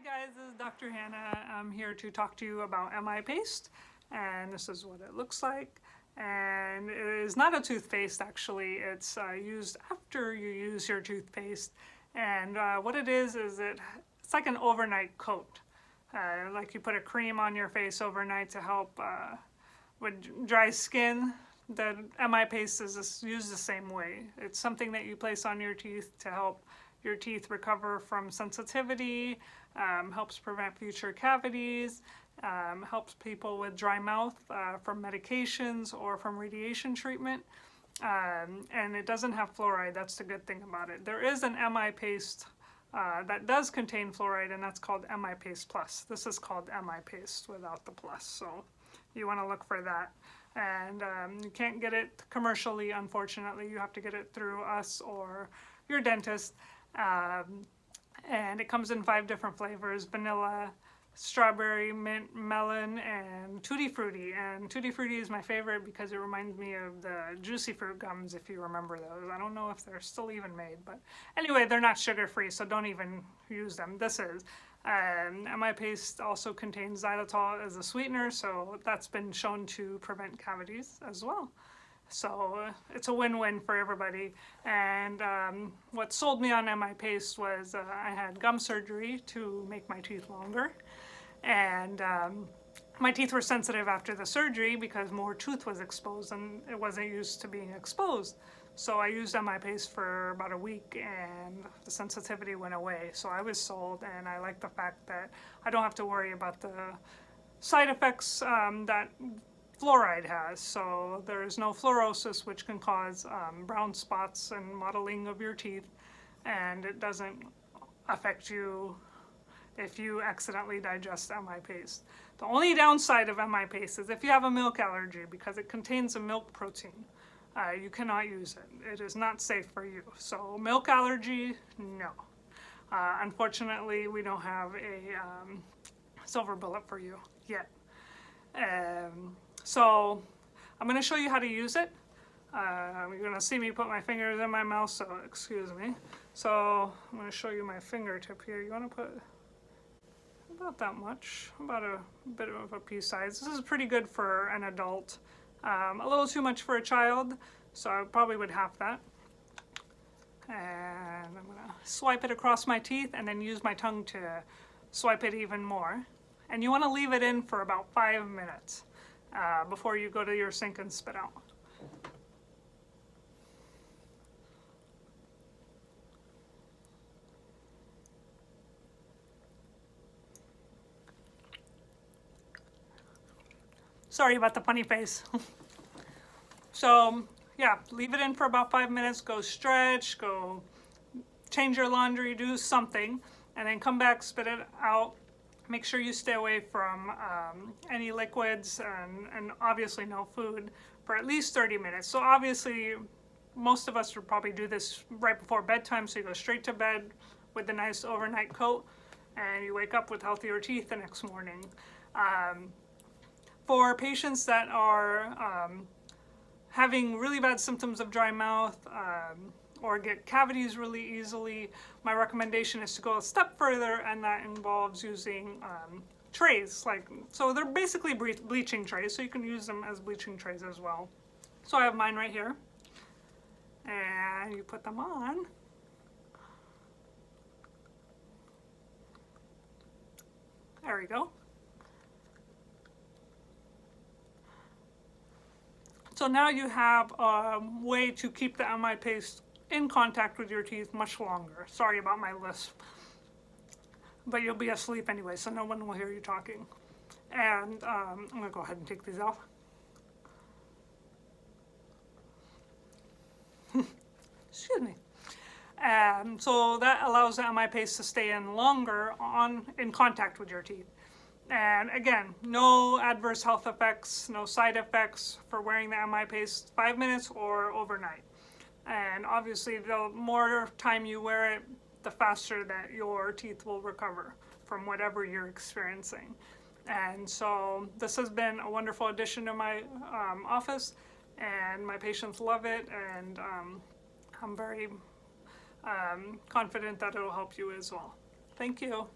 guys, this is Dr. Hana. I'm here to talk to you about MI paste, and this is what it looks like. And it is not a toothpaste, actually. It's used after you use your toothpaste. And what it is it's like an overnight coat. Like you put a cream on your face overnight to help with dry skin. The MI paste is used the same way. It's something that you place on your teeth to help your teeth recover from sensitivity, helps prevent future cavities, helps people with dry mouth from medications or from radiation treatment. And it doesn't have fluoride. That's the good thing about it. There is an MI paste that does contain fluoride, and that's called MI Paste Plus. This is called MI Paste without the plus, so you want to look for that. And you can't get it commercially, unfortunately. You have to get it through us or your dentist. And it comes in 5 different flavors: vanilla, strawberry, mint, melon, and tutti frutti. And tutti frutti is my favorite because it reminds me of the juicy fruit gums, if you remember those. I don't know if they're still even made, but anyway, they're not sugar free, so don't even use them. This is. MI paste also contains xylitol as a sweetener, so that's been shown to prevent cavities as well. So it's a win-win for everybody. And what sold me on MI paste was I had gum surgery to make my teeth longer, and my teeth were sensitive after the surgery because more tooth was exposed and it wasn't used to being exposed. So I used MI paste for about a week and the sensitivity went away. So I was sold, and I like the fact that I don't have to worry about the side effects that fluoride has. So there is no fluorosis, which can cause brown spots and mottling of your teeth, and it doesn't affect you if you accidentally digest MI paste. The only downside of MI paste is if you have a milk allergy, because it contains a milk protein. You cannot use it. It is not safe for you. So milk allergy, no. Unfortunately, we don't have a silver bullet for you yet. So I'm going to show you how to use it. You're going to see me put my fingers in my mouth, so excuse me. So I'm going to show you my fingertip here. You want to put about that much, about a bit of a pea size. This is pretty good for an adult. A little too much for a child, so I probably would half that. And I'm going to swipe it across my teeth and then use my tongue to swipe it even more. And you want to leave it in for about 5 minutes before you go to your sink and spit out. Sorry about the funny face. So yeah, leave it in for about 5 minutes, go stretch, go change your laundry, do something, and then come back, spit it out. Make sure you stay away from any liquids and obviously no food for at least 30 minutes. So obviously most of us would probably do this right before bedtime, so you go straight to bed with a nice overnight coat and you wake up with healthier teeth the next morning. For patients that are having really bad symptoms of dry mouth or get cavities really easily, my recommendation is to go a step further, and that involves using trays. So they're basically bleaching trays, so you can use them as bleaching trays as well. So I have mine right here, and you put them on. There we go. So now you have a way to keep the MI paste in contact with your teeth much longer. Sorry about my lisp, but you'll be asleep anyway, so no one will hear you talking. And I'm gonna go ahead and take these off. Excuse me. So that allows the MI paste to stay in longer in contact with your teeth. And again, no adverse health effects, no side effects for wearing the MI paste 5 minutes or overnight. And obviously, the more time you wear it, the faster that your teeth will recover from whatever you're experiencing. And so this has been a wonderful addition to my office, and my patients love it, and I'm very confident that it will help you as well. Thank you.